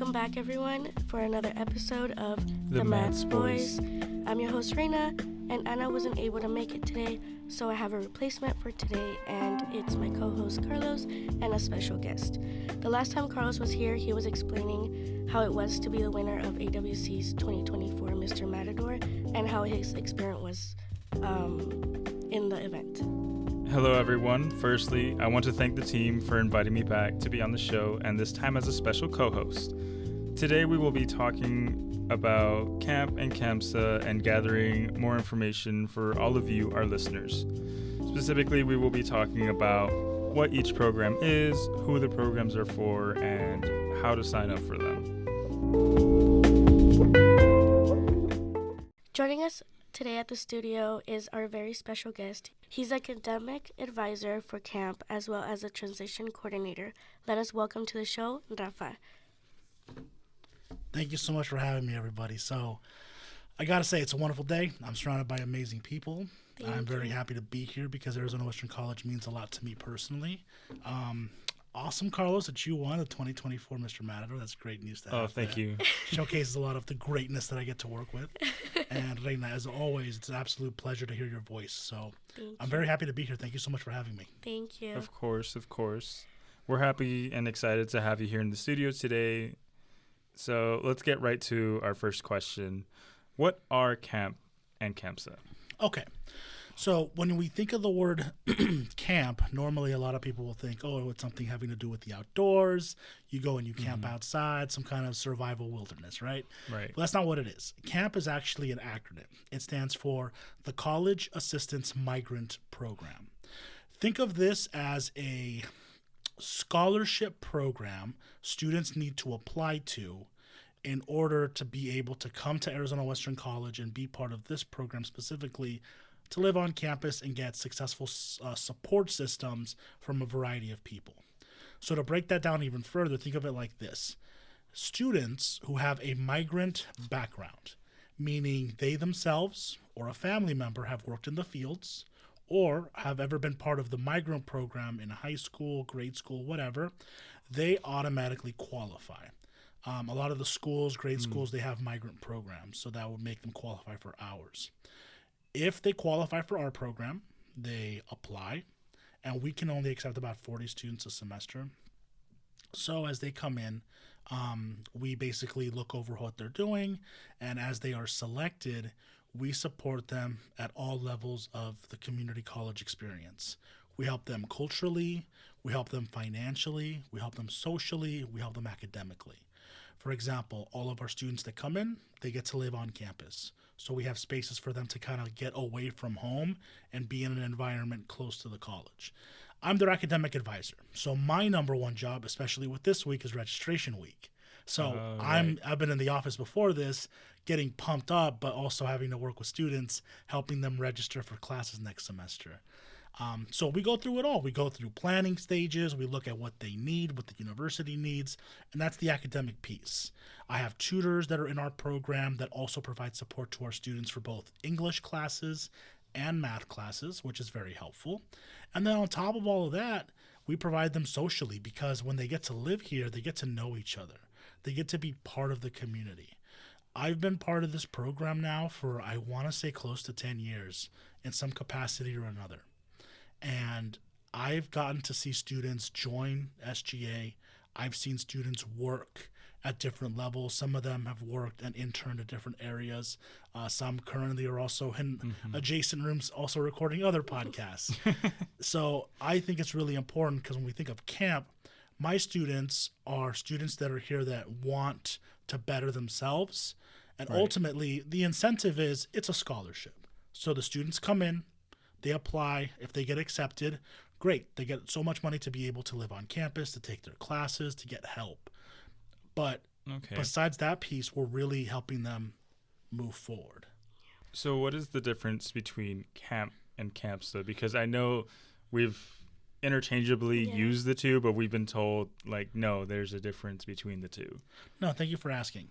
Welcome back, everyone, for another episode of The Matt's Boys. I'm your host, Reina, and Anna wasn't able to make it today, so I have a replacement for today, and it's my co-host, Carlos, and a special guest. The last time Carlos was here, he was explaining how it was to be the winner of AWC's 2024 Mr. Matador, and how his experience was in the event. Hello, everyone. Firstly, I want to thank the team for inviting me back to be on the show, and this time as a special co-host. Today, we will be talking about CAMP and CAMPSA and gathering more information for all of you, our listeners. Specifically, we will be talking about what each program is, who the programs are for, and how to sign up for them. Joining us today at the studio is our very special guest. He's academic advisor for CAMP as well as a transition coordinator. Let us welcome to the show, Rafa. Thank you so much for having me, everybody. So I got to say, it's a wonderful day. I'm surrounded by amazing people. I'm very happy to be here because Arizona Western College means a lot to me personally. Awesome, Carlos, that you won the 2024 Mr. Matador. That's great news to have. Oh, thank you. Showcases a lot of the greatness that I get to work with. And Reina, as always, it's an absolute pleasure to hear your voice. So I'm very happy to be here. Thank you so much for having me. Thank you. Of course. We're happy and excited to have you here in the studio today. So let's get right to our first question. What are CAMP and CAMPSA? Okay. So when we think of the word camp, normally a lot of people will think, oh, it's something having to do with the outdoors. You go and you camp outside, some kind of survival wilderness, right? Right. But that's not what it is. CAMP is actually an acronym. It stands for the College Assistance Migrant Program. Think of this as a scholarship program students need to apply to in order to be able to come to Arizona Western College and be part of this program specifically to live on campus and get successful support systems from a variety of people. So to break that down even further, think of it like this. Students who have a migrant background, meaning they themselves or a family member have worked in the fields or have ever been part of the migrant program in high school, grade school, whatever, they automatically qualify. A lot of the schools, grade schools, they have migrant programs, so that would make them qualify for ours. If they qualify for our program, they apply, and we can only accept about 40 students a semester. So as they come in, we basically look over what they're doing, and as they are selected, we support them at all levels of the community college experience. We help them culturally, we help them financially, we help them socially, we help them academically. For example, all of our students that come in, they get to live on campus. So we have spaces for them to kind of get away from home and be in an environment close to the college. I'm their academic advisor. So my number one job, especially with this week, is registration week. So I've been in the office before this, getting pumped up, but also having to work with students, helping them register for classes next semester. So we go through it all. We go through planning stages. We look at what they need, what the university needs, and that's the academic piece. I have tutors that are in our program that also provide support to our students for both English classes and math classes, which is very helpful. And then on top of all of that, we provide them socially because when they get to live here, they get to know each other. They get to be part of the community. I've been part of this program now for, I want to say, close to 10 years in some capacity or another. And I've gotten to see students join SGA. I've seen students work at different levels. Some of them have worked and interned at different areas. Some currently are also in adjacent rooms, also recording other podcasts. So I think it's really important because when we think of camp, my students are students that are here that want to better themselves. And ultimately, the incentive is it's a scholarship. So the students come in, they apply. If they get accepted, great. They get so much money to be able to live on campus, to take their classes, to get help. But besides that piece, we're really helping them move forward. So what is the difference between CAMP and CAMPSA? Because I know we've interchangeably used the two, but we've been told, no, there's a difference between the two. No, thank you for asking.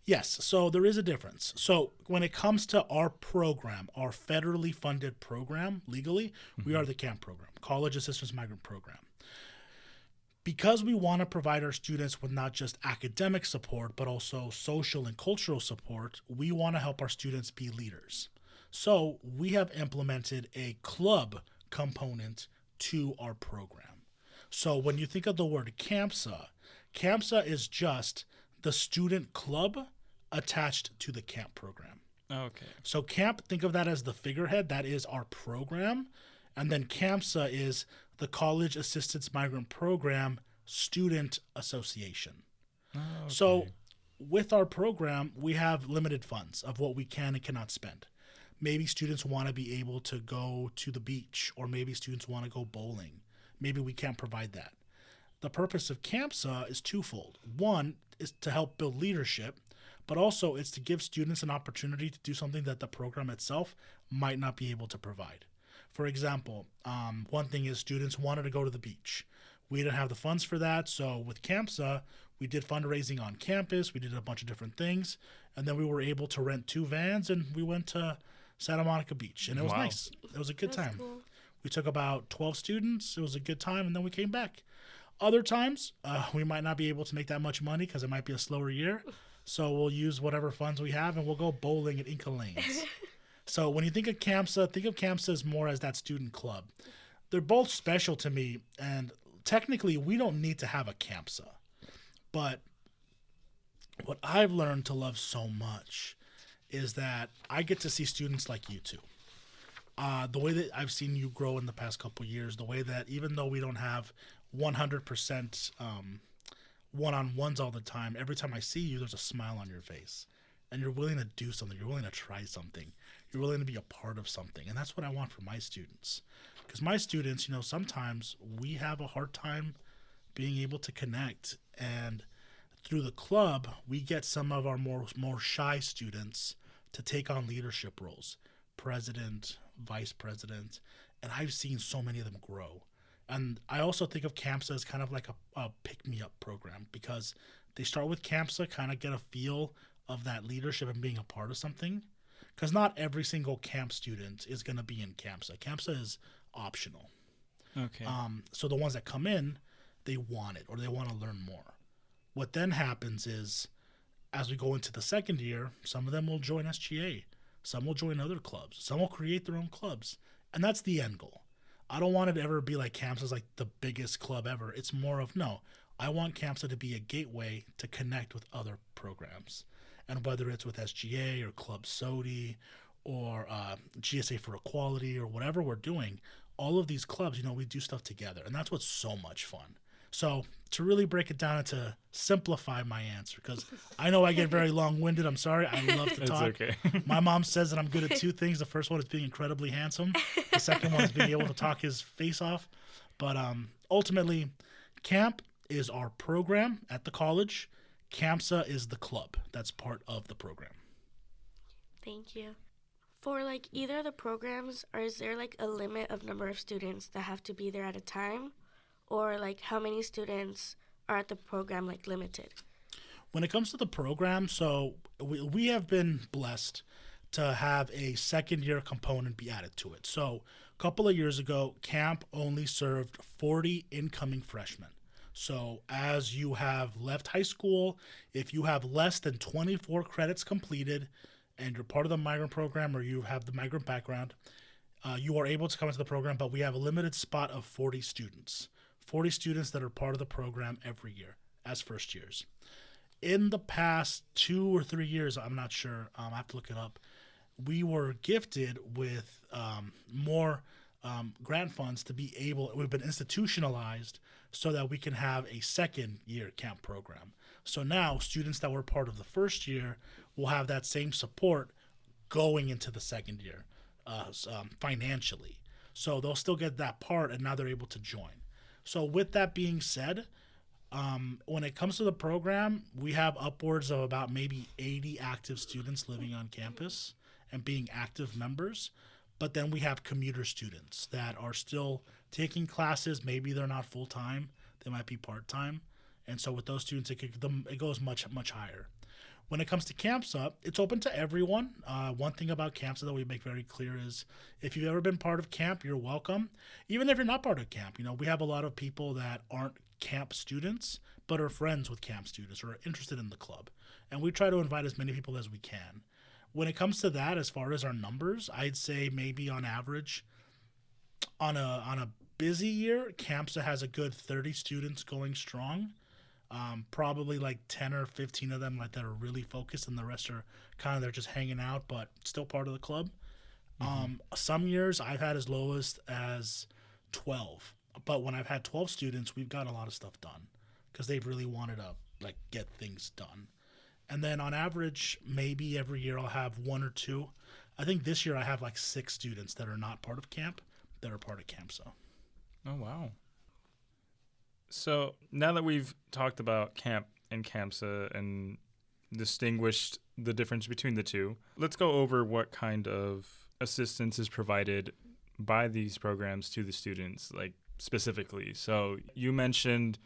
Yes, so there is a difference. So when it comes to our program, our federally funded program, legally, we are the CAMP program, College Assistance Migrant Program. Because we want to provide our students with not just academic support, but also social and cultural support, we want to help our students be leaders. So we have implemented a club component to our program. So when you think of the word CAMPSA, CAMPSA is just the student club attached to the CAMP program. Okay. So CAMP, think of that as the figurehead. That is our program. And then CAMPSA is the College Assistance Migrant Program Student Association. Oh, okay. So with our program, we have limited funds of what we can and cannot spend. Maybe students want to be able to go to the beach, or maybe students want to go bowling. Maybe we can't provide that. The purpose of CAMPSA is twofold. One is to help build leadership, but also it's to give students an opportunity to do something that the program itself might not be able to provide. For example, one thing is students wanted to go to the beach. We didn't have the funds for that, so with CAMPSA, we did fundraising on campus, we did a bunch of different things, and then we were able to rent 2 vans, and we went to Santa Monica Beach, and it was Wow. nice. It was a good time. Cool. We took about 12 students. It was a good time, and then we came back. Other times, we might not be able to make that much money because it might be a slower year, so we'll use whatever funds we have, and we'll go bowling at Inca Lanes. So when you think of CAMPSA as more as that student club. They're both special to me, and technically we don't need to have a CAMPSA. But what I've learned to love so much is that I get to see students like you two. The way that I've seen you grow in the past couple of years, the way that even though we don't have 100% one-on-ones all the time, every time I see you, there's a smile on your face. And you're willing to do something. You're willing to try something. You're willing to be a part of something. And that's what I want for my students. Because my students, sometimes we have a hard time being able to connect. And through the club, we get some of our more shy students to take on leadership roles. President, vice president. And I've seen so many of them grow. And I also think of CAMPSA as kind of like a pick-me-up program, because they start with CAMPSA, kind of get a feel of that leadership and being a part of something. Because not every single camp student is going to be in CAMPSA. CAMPSA is optional. Okay. So the ones that come in, they want it, or they want to learn more. What then happens is, as we go into the second year, some of them will join SGA. Some will join other clubs. Some will create their own clubs. And that's the end goal. I don't want it to ever be like CAMPSA is like the biggest club ever. It's more of, no, I want CAMPSA to be a gateway to connect with other programs. And whether it's with SGA or Club SODI or GSA for Equality or whatever we're doing, all of these clubs, we do stuff together. And that's what's so much fun. So to really break it down and to simplify my answer, because I know I get very long-winded. I'm sorry. I love to talk. It's okay. My mom says that I'm good at 2 things. The first one is being incredibly handsome. The second one is being able to talk his face off. But ultimately, CAMP is our program at the college. CAMPSA is the club that's part of the program. Thank you. For either of the programs, or is there a limit of number of students that have to be there at a time? Or how many students are at the program limited? When it comes to the program, so we have been blessed to have a second year component be added to it. So a couple of years ago, CAMP only served 40 incoming freshmen. So as you have left high school, if you have less than 24 credits completed and you're part of the migrant program or you have the migrant background, you are able to come into the program, but we have a limited spot of 40 students. 40 students that are part of the program every year as first years. In the past 2 or 3 years, I'm not sure, I have to look it up, we were gifted with more grant funds to be able, we've been institutionalized so that we can have a second year camp program. So now students that were part of the first year will have that same support going into the second year financially. So they'll still get that part, and now they're able to join. So with that being said, when it comes to the program, we have upwards of about maybe 80 active students living on campus and being active members. But then we have commuter students that are still taking classes. Maybe they're not full-time. They might be part-time. And so with those students, it goes much, much higher. When it comes to CAMPSA, it's open to everyone. One thing about CAMPSA that we make very clear is if you've ever been part of camp, you're welcome. Even if you're not part of camp, we have a lot of people that aren't camp students, but are friends with camp students or are interested in the club. And we try to invite as many people as we can. When it comes to that, as far as our numbers, I'd say maybe on average, on a busy year, CAMPSA has a good 30 students going strong. Probably like 10 or 15 of them like that are really focused, and the rest are kind of they're just hanging out, but still part of the club. Some years I've had as lowest as 12, but when I've had 12 students, we've got a lot of stuff done because they've really wanted to like get things done. And then on average, maybe every year I'll have one or two. I think this year I have like 6 students that are not part of camp that are part of CAMPSA. Oh, wow. So now that we've talked about camp and CAMPSA and distinguished the difference between the two, let's go over what kind of assistance is provided by these programs to the students, like specifically. So you mentioned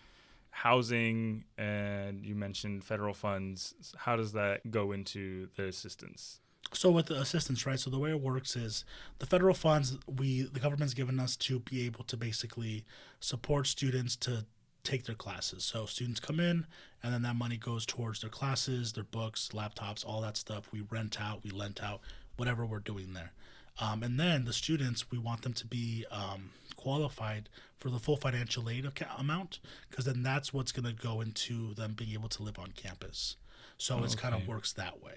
housing and you mentioned federal funds. How does that go into the assistance? So with the assistance, right? So the way it works is the federal funds the government's given us to be able to basically support students to take their classes. So students come in, and then that money goes towards their classes, their books, laptops, all that stuff. We rent out, we lent out, whatever we're doing there. And then the students, we want them to be qualified for the full financial aid amount, because then that's what's going to go into them being able to live on campus. So it's kind of works that way.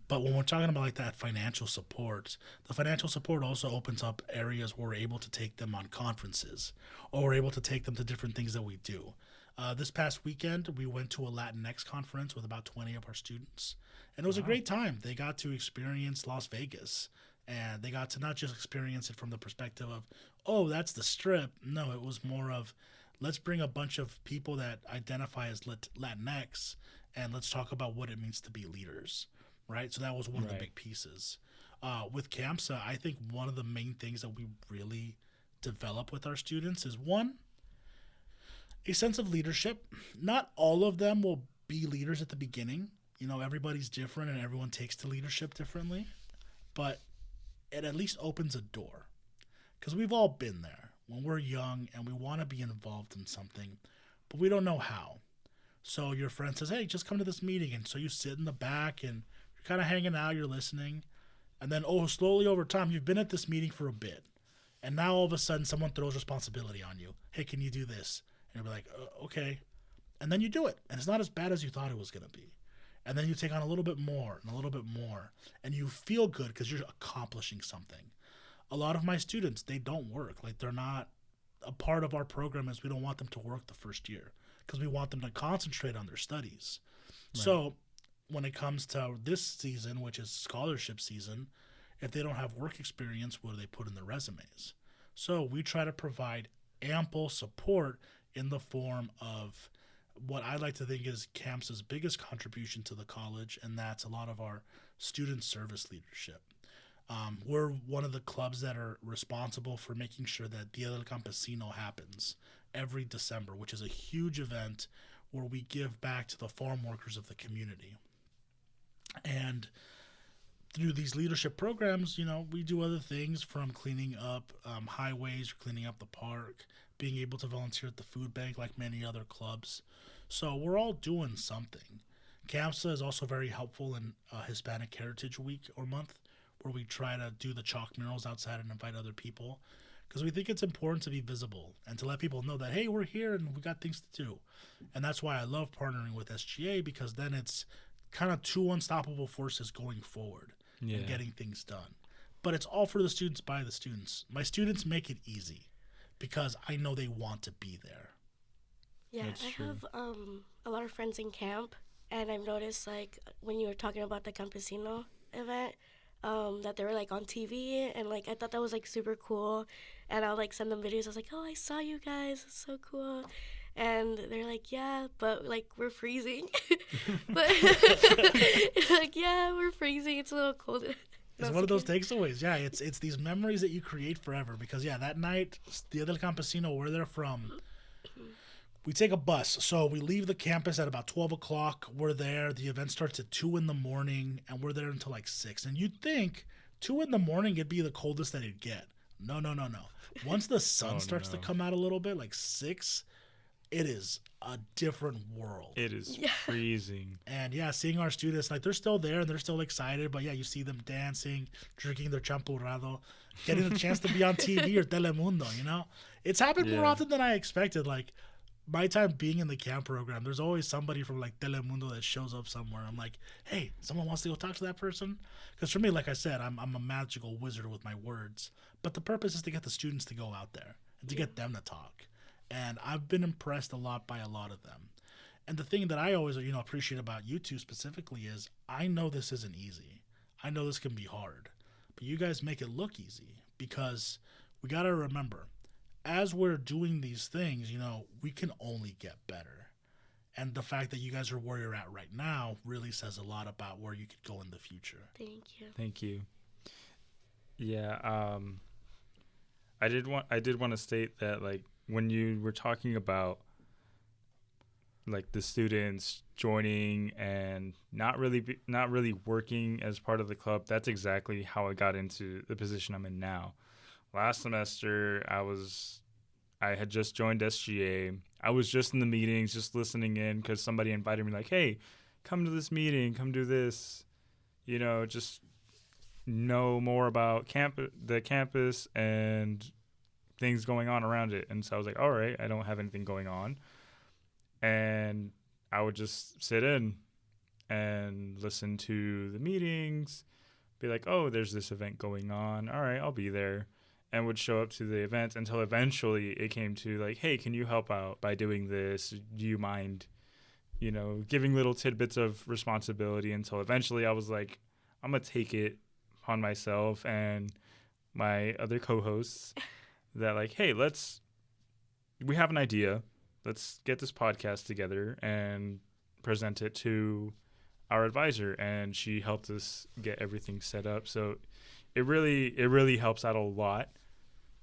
But when we're talking about like that financial support, the financial support also opens up areas where we're able to take them on conferences, or we're able to take them to different things that we do. This past weekend, we went to a Latinx conference with about 20 of our students, and it was a great time. They got to experience Las Vegas, and they got to not just experience it from the perspective of, oh, that's the Strip. No, it was more of, let's bring a bunch of people that identify as Latinx, and let's talk about what it means to be leaders, right? So that was one of the big pieces. With CAMPSA, I think one of the main things that we really develop with our students is, one, a sense of leadership. Not all of them will be leaders at the beginning. You know, everybody's different and everyone takes to leadership differently. But it at least opens a door. Because we've all been there when we're young and we want to be involved in something, but we don't know how. So your friend says, hey, just come to this meeting. And so you sit in the back and you're kind of hanging out, you're listening. And then, slowly over time, you've been at this meeting for a bit. And now all of a sudden someone throws responsibility on you. Hey, can you do this? And you'll be like, okay. And then you do it. And it's not as bad as you thought it was going to be. And then you take on a little bit more and a little bit more. And you feel good because you're accomplishing something. A lot of my students, they don't work. Like, they're not a part of our program, as we don't want them to work the first year because we want them to concentrate on their studies. Right. So when it comes to this season, which is scholarship season, if they don't have work experience, what do they put in their resumes? So we try to provide ample support in the form of what I like to think is CAMPSA's biggest contribution to the college, and that's a lot of our student service leadership. We're one of the clubs that are responsible for making sure that Dia del Campesino happens every December, which is a huge event where we give back to the farm workers of the community. And through these leadership programs, you know, we do other things from cleaning up highways or cleaning up the park, being able to volunteer at the food bank like many other clubs. So we're all doing something. CAMPSA is also very helpful in Hispanic Heritage Week or month, where we try to do the chalk murals outside and invite other people, because we think it's important to be visible and to let people know that, hey, we're here and we got things to do. And that's why I love partnering with SGA, because then it's kind of two unstoppable forces going forward and getting things done. But it's all for the students, by the students. My students make it easy because I know they want to be there. Yeah, That's true. have a lot of friends in camp, and I've noticed, like, when you were talking about the Campesino event, that they were, like, on TV, and, like, I thought that was, like, super cool, and I'll, like, send them videos. I was like, oh, I saw you guys. It's so cool. And they're like, yeah, but, like, we're freezing. But, like, yeah, we're freezing. It's a little cold. It's one of those takeaways. Yeah, it's these memories that you create forever, because, yeah, that night, Dia del Campesino, where they're from, we take a bus. So we leave the campus at about 12 o'clock. We're there. The event starts at 2 in the morning, and we're there until like 6. And you'd think 2 in the morning it'd be the coldest that it'd get. No. Once the sun starts to come out a little bit, like 6, it is a different world. It is freezing. And yeah, seeing our students, like they're still there and they're still excited, but yeah, you see them dancing, drinking their champurrado, getting the chance to be on TV or Telemundo, you know? It's happened more often than I expected. Like my time being in the camp program, there's always somebody from like Telemundo that shows up somewhere. I'm like, hey, someone wants to go talk to that person? Because for me, like I said, I'm a magical wizard with my words. But the purpose is to get the students to go out there and to get them to talk. And I've been impressed a lot by a lot of them. And the thing that I always, appreciate about you two specifically is I know this isn't easy. I know this can be hard. But you guys make it look easy because we got to remember, as we're doing these things, we can only get better. And the fact that you guys are where you're at right now really says a lot about where you could go in the future. Thank you. Yeah, I did want to state that, like, when you were talking about like the students joining and not really working as part of the club, that's exactly how I got into the position I'm in now. Last semester, I had just joined SGA. I was just in the meetings, just listening in because somebody invited me, like, hey, come to this meeting, come do this, just know more about the campus and things going on around it. And so I was like, all right, I don't have anything going on. And I would just sit in and listen to the meetings, be like, oh, there's this event going on. All right, I'll be there. And would show up to the event until eventually it came to like, hey, can you help out by doing this? Do you mind, giving little tidbits of responsibility until eventually I was like, I'm going to take it upon myself and my other co-hosts that like, hey, we have an idea. Let's get this podcast together and present it to our advisor. And she helped us get everything set up. So it really helps out a lot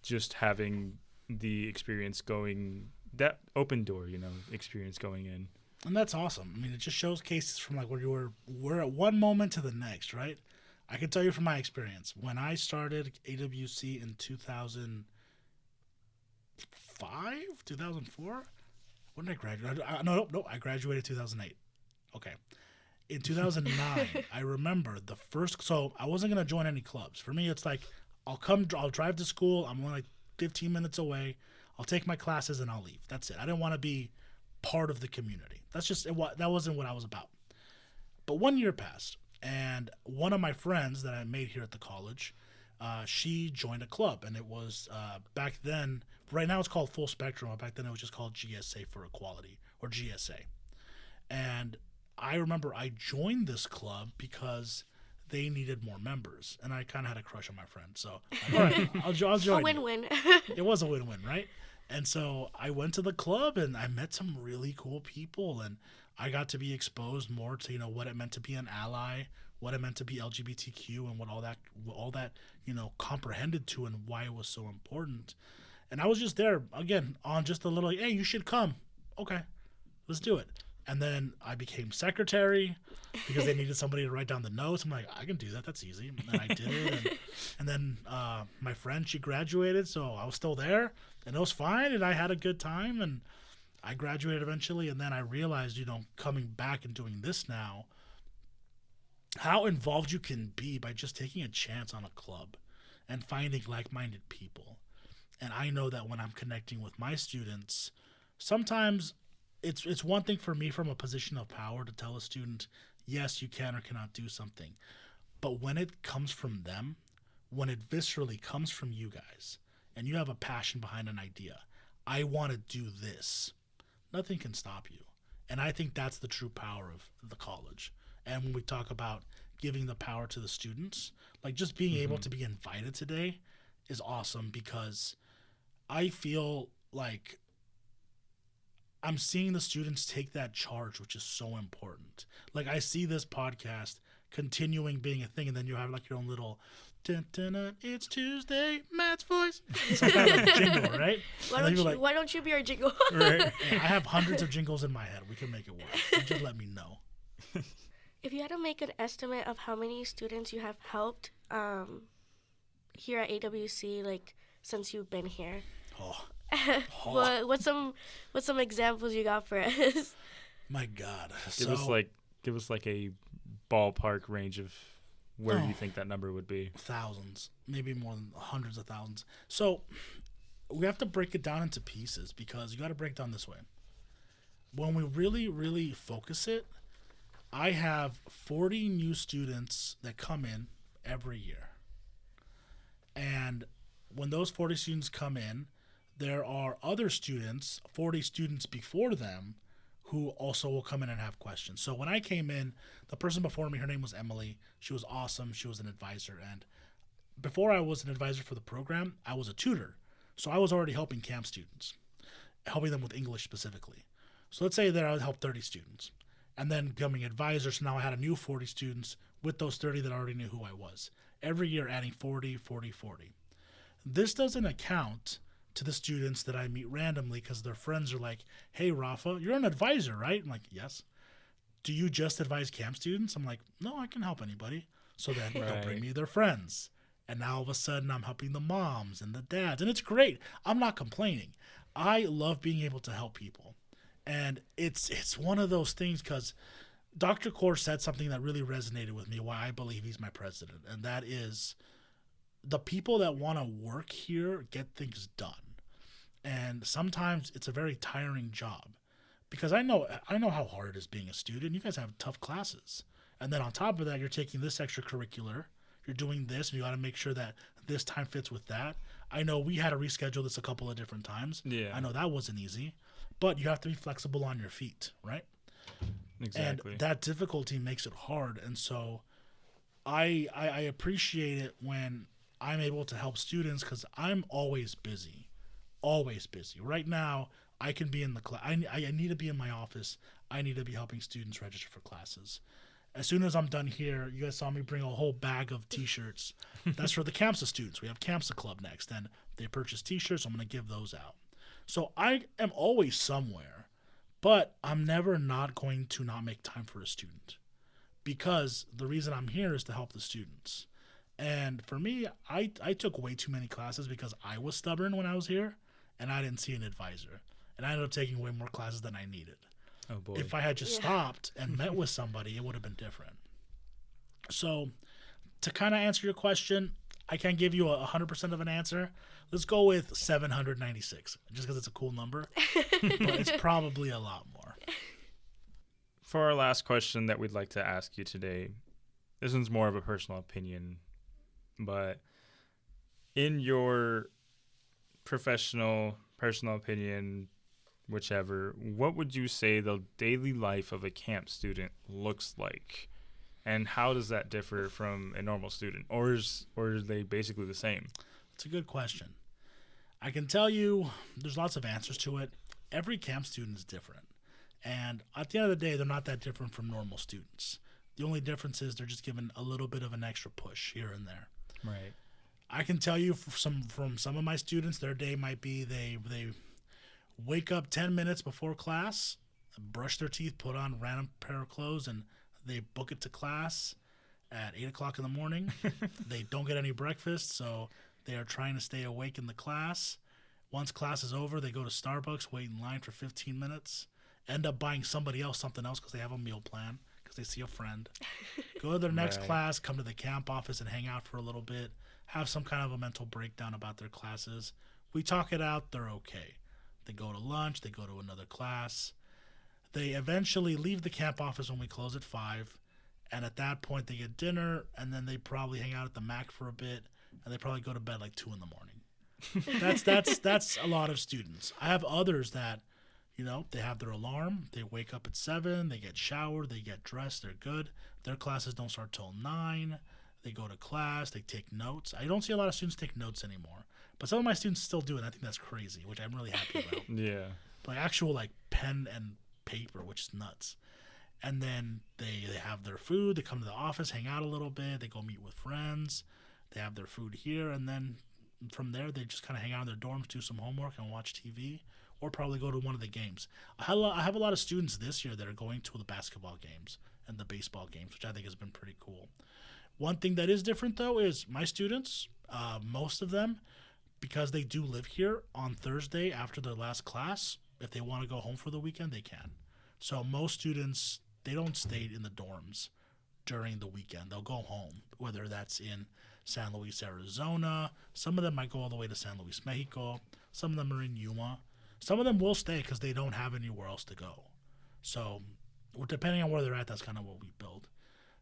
just having the experience going, that open door, experience going in. And that's awesome. I mean, it just shows cases from like where we're at one moment to the next, right? I can tell you from my experience. When I started AWC in 2005, 2004? When did I graduate? No, I graduated 2008. Okay. In 2009, I remember the first, so I wasn't going to join any clubs. For me, it's like, I'll drive to school. I'm only like 15 minutes away. I'll take my classes and I'll leave. That's it. I didn't want to be part of the community. That wasn't what I was about. But 1 year passed, and one of my friends that I made here at the college, she joined a club, and it was back then, right now it's called Full Spectrum, back then it was just called GSA for Equality, or GSA. And I remember I joined this club because they needed more members, and I kind of had a crush on my friend. So, all right, I'll join. A win-win. It was a win-win, right? And so I went to the club, and I met some really cool people, and I got to be exposed more to what it meant to be an ally, what it meant to be LGBTQ, and what all that comprehended to, and why it was so important. And I was just there again on just a little, hey, you should come. Okay, let's do it. And then I became secretary because they needed somebody to write down the notes. I'm like, I can do that. That's easy. And I did it. And then my friend, she graduated, so I was still there, and it was fine, and I had a good time, and I graduated eventually. And then I realized, coming back and doing this now, how involved you can be by just taking a chance on a club and finding like-minded people. And I know that when I'm connecting with my students, sometimes it's one thing for me from a position of power to tell a student, yes, you can or cannot do something. But when it comes from them, when it viscerally comes from you guys, and you have a passion behind an idea, I want to do this, nothing can stop you. And I think that's the true power of the college. And when we talk about giving the power to the students, like just being able to be invited today is awesome, because I feel like I'm seeing the students take that charge, which is so important. Like I see this podcast continuing being a thing, and then you have like your own little dun, dun, dun, it's Tuesday, Matt's voice. It's like kind of like jingle, right? Why don't you be our jingle? Right. I have hundreds of jingles in my head. We can make it work. You just let me know. If you had to make an estimate of how many students you have helped here at AWC, like since you've been here. Oh, But what's some examples you got for us? My God. Give us like a ballpark range of where you think that number would be. Thousands, maybe more than hundreds of thousands. So we have to break it down into pieces because you got to break it down this way. When we really, really focus it, I have 40 new students that come in every year. And when those 40 students come in, there are other students, 40 students before them, who also will come in and have questions. So when I came in, the person before me, her name was Emily. She was awesome. She was an advisor. And before I was an advisor for the program, I was a tutor. So I was already helping camp students, helping them with English specifically. So let's say that I would help 30 students and then becoming advisor. So now I had a new 40 students with those 30 that already knew who I was. Every year adding 40, 40, 40. This doesn't account to the students that I meet randomly because their friends are like, hey, Rafa, you're an advisor, right? I'm like, yes. Do you just advise camp students? I'm like, no, I can help anybody. So then they'll bring me their friends. And now all of a sudden I'm helping the moms and the dads. And it's great. I'm not complaining. I love being able to help people. And it's one of those things because Dr. Kaur said something that really resonated with me, why I believe he's my president. And that is the people that want to work here get things done. And sometimes it's a very tiring job because I know how hard it is being a student. You guys have tough classes. And then on top of that, you're taking this extracurricular. You're doing this, and you got to make sure that this time fits with that. I know we had to reschedule this a couple of different times. Yeah. I know that wasn't easy. But you have to be flexible on your feet, right? Exactly. And that difficulty makes it hard. And so I appreciate it when I'm able to help students because I'm always busy. Always busy. Right now, I can be in the class. I need to be in my office. I need to be helping students register for classes. As soon as I'm done here, you guys saw me bring a whole bag of T-shirts. That's for the CAMPSA students. We have CAMPSA Club next, and they purchase T-shirts. I'm going to give those out. So I am always somewhere, but I'm never not going to not make time for a student because the reason I'm here is to help the students. And for me, I took way too many classes because I was stubborn when I was here, and I didn't see an advisor. And I ended up taking way more classes than I needed. Oh, boy. If I had just stopped and met with somebody, it would have been different. So to kind of answer your question, I can't give you 100% of an answer. Let's go with 796, just because it's a cool number. But it's probably a lot more. For our last question that we'd like to ask you today, this one's more of a personal opinion, but in your personal opinion, whichever, what would you say the daily life of a camp student looks like? And how does that differ from a normal student? Or are they basically the same? It's a good question. I can tell you there's lots of answers to it. Every camp student is different. And at the end of the day, they're not that different from normal students. The only difference is they're just given a little bit of an extra push here and there. Right. I can tell you from some of my students, their day might be they wake up 10 minutes before class, brush their teeth, put on a random pair of clothes, and they book it to class at 8 o'clock in the morning. They don't get any breakfast, so they are trying to stay awake in the class. Once class is over, they go to Starbucks, wait in line for 15 minutes, end up buying somebody else something else because they have a meal plan, because they see a friend. Go to their next class, come to the camp office and hang out for a little bit, have some kind of a mental breakdown about their classes. We talk it out, they're okay. They go to lunch, they go to another class. They eventually leave the camp office when we close at 5, and at that point they get dinner, and then they probably hang out at the Mac for a bit, and they probably go to bed like 2 in the morning. That's a lot of students. I have others that, they have their alarm, they wake up at 7, they get showered, they get dressed, they're good. Their classes don't start till 9. They go to class, they take notes. I don't see a lot of students take notes anymore, but some of my students still do, and I think that's crazy, which I'm really happy about. Yeah. Like actual pen and paper, which is nuts. And then they have their food, they come to the office, hang out a little bit, they go meet with friends, they have their food here, and then from there they just kind of hang out in their dorms, do some homework and watch TV, or probably go to one of the games. I have a lot of students this year that are going to the basketball games and the baseball games, which I think has been pretty cool. One thing that is different though is my students, most of them because they do live here, on Thursday after their last class, if they want to go home for the weekend, they can. So most students, they don't stay in the dorms during the weekend. They'll go home, whether that's in San Luis, Arizona. Some of them might go all the way to San Luis, Mexico. Some of them are in Yuma. Some of them will stay because they don't have anywhere else to go. So depending on where they're at, that's kind of what we build.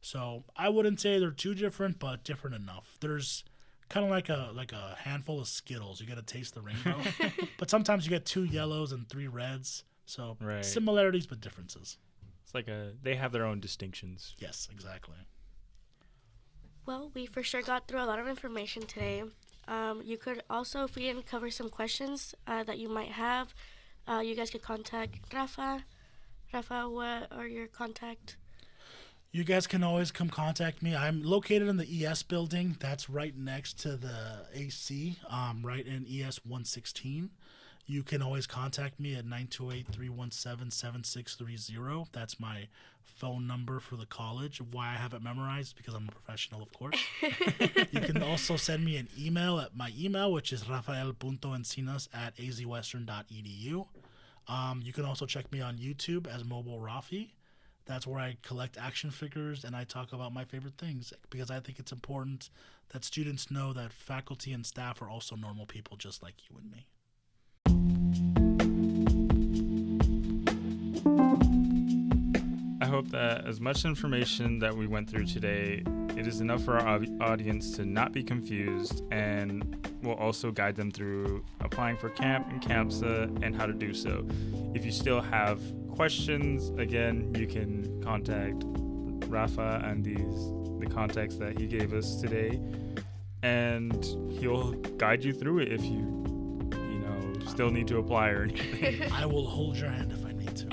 So I wouldn't say they're too different, but different enough. There's kind of like a handful of Skittles. You got to taste the rainbow. But sometimes you get 2 yellows and 3 reds. So similarities but differences. It's like they have their own distinctions. Yes, exactly. Well, we for sure got through a lot of information today. You could also, if we didn't cover some questions that you might have, you guys could contact Rafa. Rafa, what are your contact? You guys can always come contact me. I'm located in the ES building. That's right next to the AC, right in ES 116. You can always contact me at 928-317-7630. That's my phone number for the college. Why I have it memorized, because I'm a professional, of course. You can also send me an email at my email, which is rafael.encinas@azwestern.edu. You can also check me on YouTube as Mobile Rafi. That's where I collect action figures and I talk about my favorite things, because I think it's important that students know that faculty and staff are also normal people just like you and me. I hope that as much information that we went through today, it is enough for our audience to not be confused, and will also guide them through applying for CAMP and CAMPSA and how to do so. If you still have questions, again, you can contact Rafa and the contacts that he gave us today, and he'll guide you through it if you still need to apply or anything. I will hold your hand if I need to.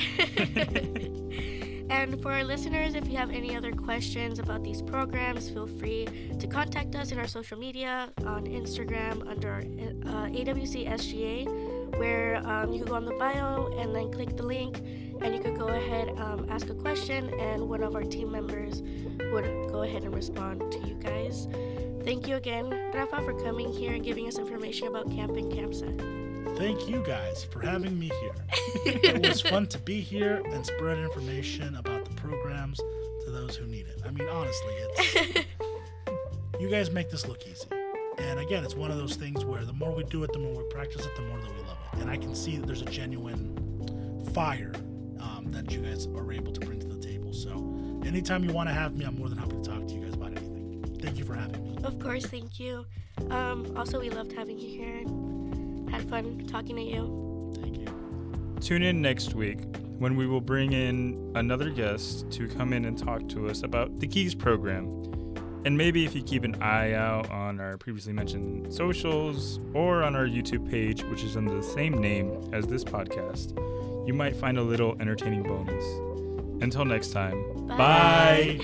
And for our listeners, if you have any other questions about these programs, feel free to contact us in our social media on Instagram under AWCSGA, where you can go on the bio and then click the link, and you could go ahead, ask a question, and one of our team members would go ahead and respond to you guys. Thank you again, Rafa, for coming here and giving us information about CAMP and CAMPSA. Thank you guys for having me here. It was fun to be here and spread information about the programs to those who need it. I mean, honestly, you guys make this look easy. And again, it's one of those things where the more we do it, the more we practice it, the more that we love it. And I can see that there's a genuine fire that you guys are able to bring to the table. So anytime you want to have me, I'm more than happy to talk to you guys about anything. Thank you for having me. Of course, thank you. Also, we loved having you here. Had fun talking to you. Thank you. Tune in next week when we will bring in another guest to come in and talk to us about the KEYS program. And maybe if you keep an eye out on our previously mentioned socials or on our YouTube page, which is under the same name as this podcast, you might find a little entertaining bonus. Until next time, bye.